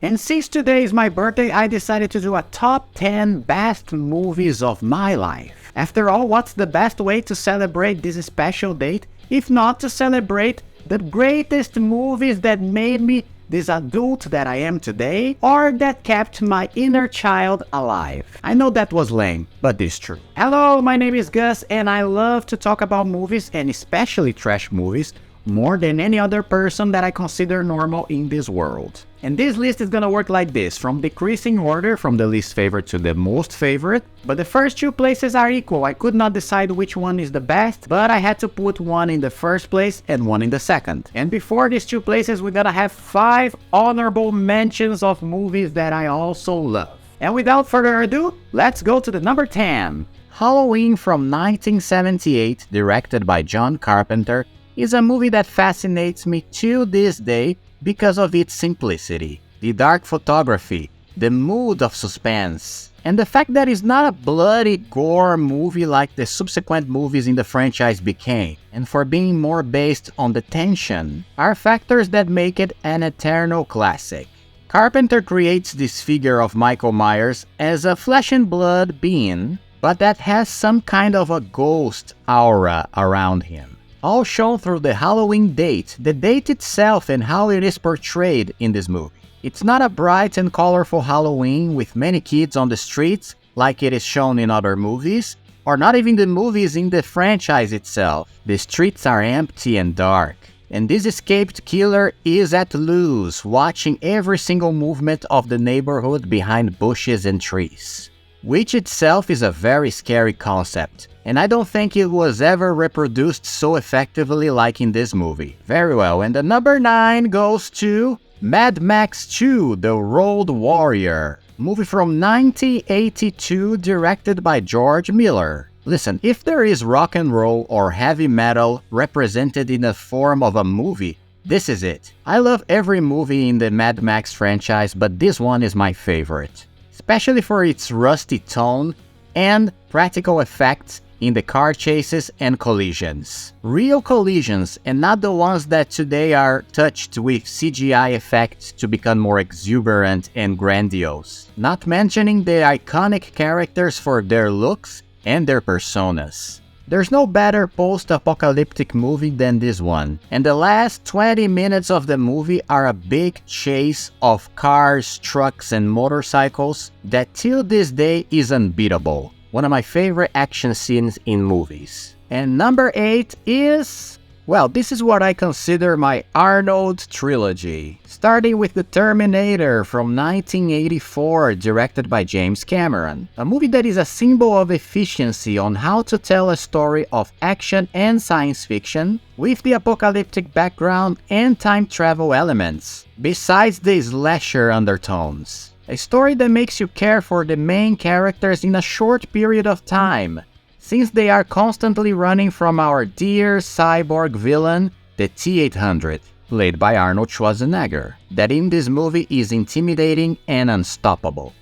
And since today is my birthday, I decided to do a top 10 best movies of my life. After all, what's the best way to celebrate this special date if not to celebrate the greatest movies that made me this adult that I am today, or that kept my inner child alive? I know that was lame, but it's true. Hello, my name is Gus, and I love to talk about movies, and especially trash movies, more than any other person that I consider normal in this world. And this list is gonna work like this, from decreasing order, from the least favorite to the most favorite. But the first two places are equal. I could not decide which one is the best, but I had to put one in the first place and one in the second. And before these two places, we're gonna have 5 honorable mentions of movies that I also love. And without further ado, let's go to the number 10. Halloween from 1978, directed by John Carpenter, is a movie that fascinates me to this day because of its simplicity, the dark photography, the mood of suspense, and the fact that it's not a bloody gore movie like the subsequent movies in the franchise became, and for being more based on the tension, are factors that make it an eternal classic. Carpenter creates this figure of Michael Myers as a flesh and blood being, but that has some kind of a ghost aura around him. All shown through the Halloween date, the date itself and how it is portrayed in this movie. It's not a bright and colorful Halloween with many kids on the streets like it is shown in other movies, or not even the movies in the franchise itself. The streets are empty and dark, and this escaped killer is at loose, watching every single movement of the neighborhood behind bushes and trees. Which itself is a very scary concept, and I don't think it was ever reproduced so effectively like in this movie. Very well, and the number 9 goes to Mad Max 2: The Road Warrior, movie from 1982 directed by George Miller. Listen, if there is rock and roll or heavy metal represented in the form of a movie, this is it. I love every movie in the Mad Max franchise, but this one is my favorite, especially for its rusty tone and practical effects in the car chases and collisions. Real collisions, and not the ones that today are touched with CGI effects to become more exuberant and grandiose. Not mentioning the iconic characters for their looks and their personas. There's no better post-apocalyptic movie than this one, and the last 20 minutes of the movie are a big chase of cars, trucks, and motorcycles that till this day is unbeatable. One of my favorite action scenes in movies. And number 8 is... well, this is what I consider my Arnold trilogy. Starting with The Terminator from 1984, directed by James Cameron. A movie that is a symbol of efficiency on how to tell a story of action and science fiction with the apocalyptic background and time travel elements, besides the slasher undertones. A story that makes you care for the main characters in a short period of time, since they are constantly running from our dear cyborg villain, the T-800, played by Arnold Schwarzenegger, that in this movie is intimidating and unstoppable.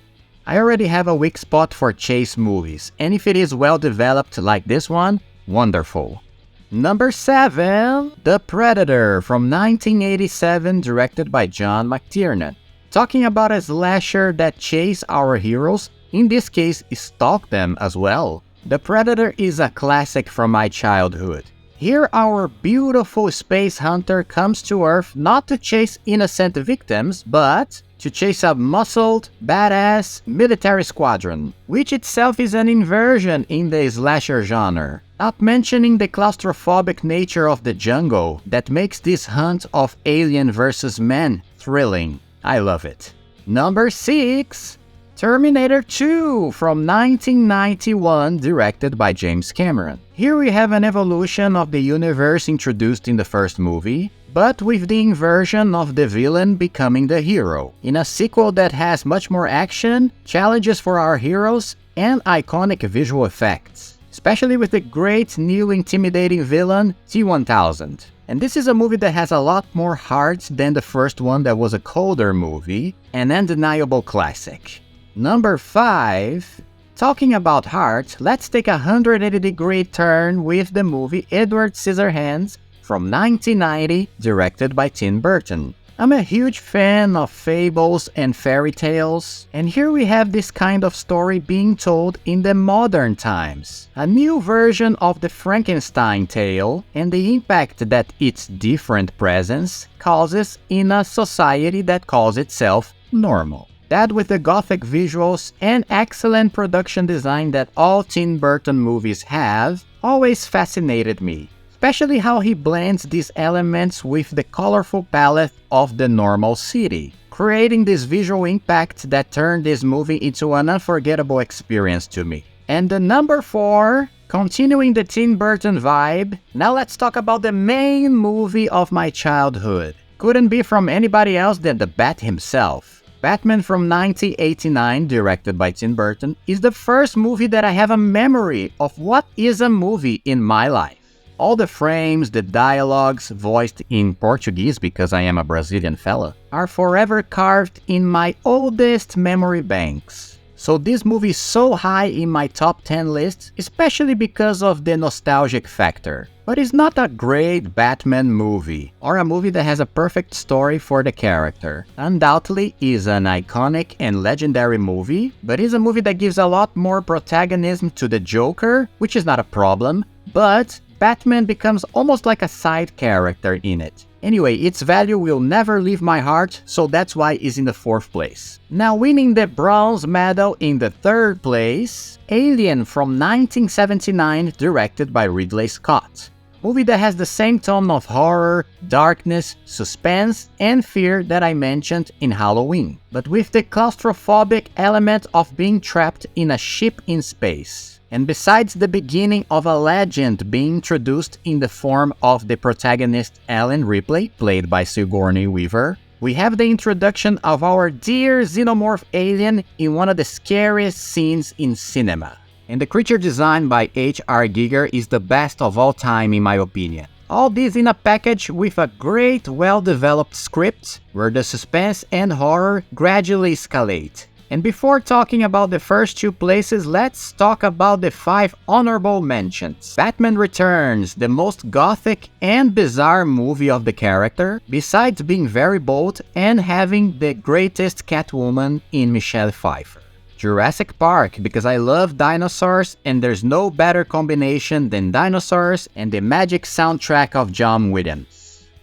I already have a weak spot for chase movies, and if it is well developed like this one, wonderful. Number 7, The Predator from 1987, directed by John McTiernan. Talking about a slasher that chase our heroes, in this case stalk them as well. The Predator is a classic from my childhood. Here our beautiful space hunter comes to Earth not to chase innocent victims, but to chase a muscled, badass military squadron, which itself is an inversion in the slasher genre. Not mentioning the claustrophobic nature of the jungle that makes this hunt of alien versus man thrilling. I love it. Number 6, Terminator 2 from 1991, directed by James Cameron. Here we have an evolution of the universe introduced in the first movie, but with the inversion of the villain becoming the hero, in a sequel that has much more action, challenges for our heroes, and iconic visual effects, especially with the great new intimidating villain T-1000. And this is a movie that has a lot more heart than the first one that was a colder movie, an undeniable classic. Number 5, talking about heart, let's take a 180-degree turn with the movie Edward Scissorhands from 1990, directed by Tim Burton. I'm a huge fan of fables and fairy tales, and here we have this kind of story being told in the modern times. A new version of the Frankenstein tale and the impact that its different presence causes in a society that calls itself normal. That with the gothic visuals and excellent production design that all Tim Burton movies have always fascinated me. Especially how he blends these elements with the colorful palette of the normal city, creating this visual impact that turned this movie into an unforgettable experience to me. And the number 4, continuing the Tim Burton vibe, now let's talk about the main movie of my childhood. Couldn't be from anybody else than the Bat himself. Batman from 1989, directed by Tim Burton, is the first movie that I have a memory of what is a movie in my life. All the frames, the dialogues, voiced in Portuguese because I am a Brazilian fella, are forever carved in my oldest memory banks. So this movie is so high in my top 10 list, especially because of the nostalgic factor. But it's not a great Batman movie, or a movie that has a perfect story for the character. Undoubtedly is an iconic and legendary movie, but is a movie that gives a lot more protagonism to the Joker, which is not a problem, but Batman becomes almost like a side character in it. Anyway, its value will never leave my heart, so that's why it's in the 4th place. Now winning the bronze medal in the 3rd place, Alien from 1979, directed by Ridley Scott. Movie that has the same tone of horror, darkness, suspense, and fear that I mentioned in Halloween, but with the claustrophobic element of being trapped in a ship in space. And besides the beginning of a legend being introduced in the form of the protagonist Ellen Ripley, played by Sigourney Weaver, we have the introduction of our dear xenomorph alien in one of the scariest scenes in cinema. And the creature designed by H.R. Giger is the best of all time in my opinion. All this in a package with a great well-developed script, where the suspense and horror gradually escalate. And before talking about the first 2 places, let's talk about the 5 honorable mentions. Batman Returns, the most gothic and bizarre movie of the character, besides being very bold and having the greatest Catwoman in Michelle Pfeiffer. Jurassic Park, because I love dinosaurs and there's no better combination than dinosaurs and the magic soundtrack of John Williams.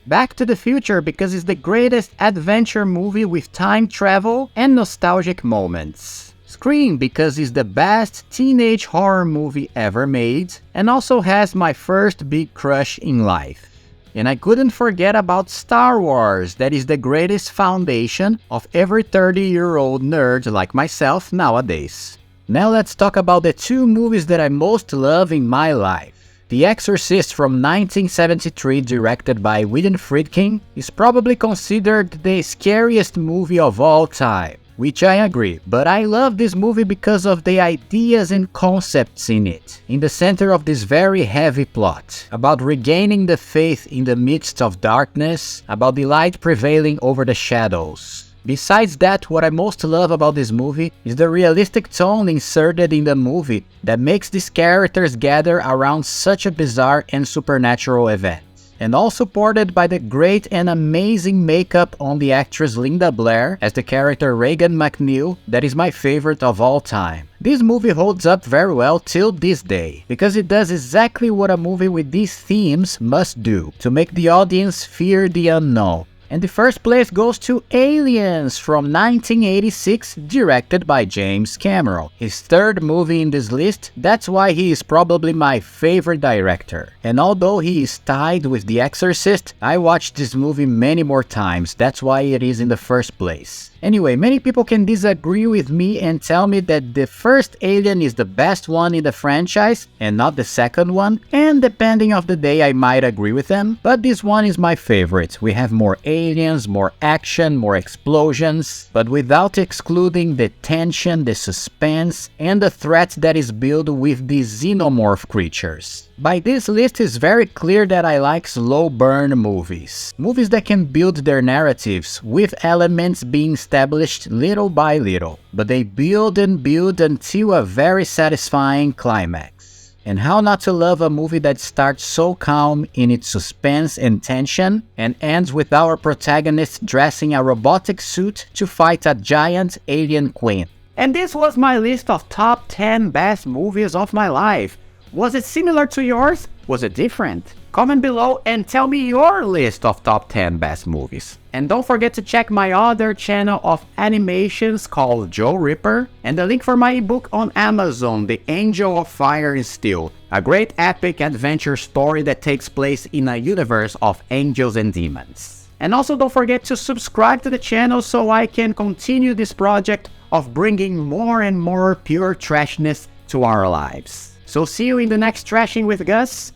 Back to the Future, because it's the greatest adventure movie with time travel and nostalgic moments. Scream, because it's the best teenage horror movie ever made, and also has my first big crush in life. And I couldn't forget about Star Wars, that is the greatest foundation of every 30-year-old nerd like myself nowadays. Now let's talk about the 2 movies that I most love in my life. The Exorcist from 1973, directed by William Friedkin, is probably considered the scariest movie of all time, which I agree, but I love this movie because of the ideas and concepts in it, in the center of this very heavy plot, about regaining the faith in the midst of darkness, about the light prevailing over the shadows. Besides that, what I most love about this movie is the realistic tone inserted in the movie that makes these characters gather around such a bizarre and supernatural event. And all supported by the great and amazing makeup on the actress Linda Blair as the character Regan McNeil, that is my favorite of all time. This movie holds up very well till this day, because it does exactly what a movie with these themes must do, to make the audience fear the unknown. And the first place goes to Aliens from 1986, directed by James Cameron. His 3rd movie in this list, that's why he is probably my favorite director. And although he is tied with The Exorcist, I watched this movie many more times, that's why it is in the first place. Anyway, many people can disagree with me and tell me that the first Alien is the best one in the franchise and not the second one, and depending of the day I might agree with them, but this one is my favorite. We have more aliens, more action, more explosions, but without excluding the tension, the suspense, and the threat that is built with these xenomorph creatures. By this list, it's very clear that I like slow burn movies. Movies that can build their narratives with elements being established little by little, but they build and build until a very satisfying climax. And how not to love a movie that starts so calm in its suspense and tension and ends with our protagonist dressing a robotic suit to fight a giant alien queen. And this was my list of top 10 best movies of my life. Was it similar to yours? Was it different? Comment below and tell me your list of top 10 best movies. And don't forget to check my other channel of animations called Joe Ripper, and the link for my ebook on Amazon, The Angel of Fire and Steel, a great epic adventure story that takes place in a universe of angels and demons. And also don't forget to subscribe to the channel so I can continue this project of bringing more and more pure trashness to our lives. So see you in the next Trashing with Gus,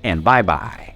and bye-bye.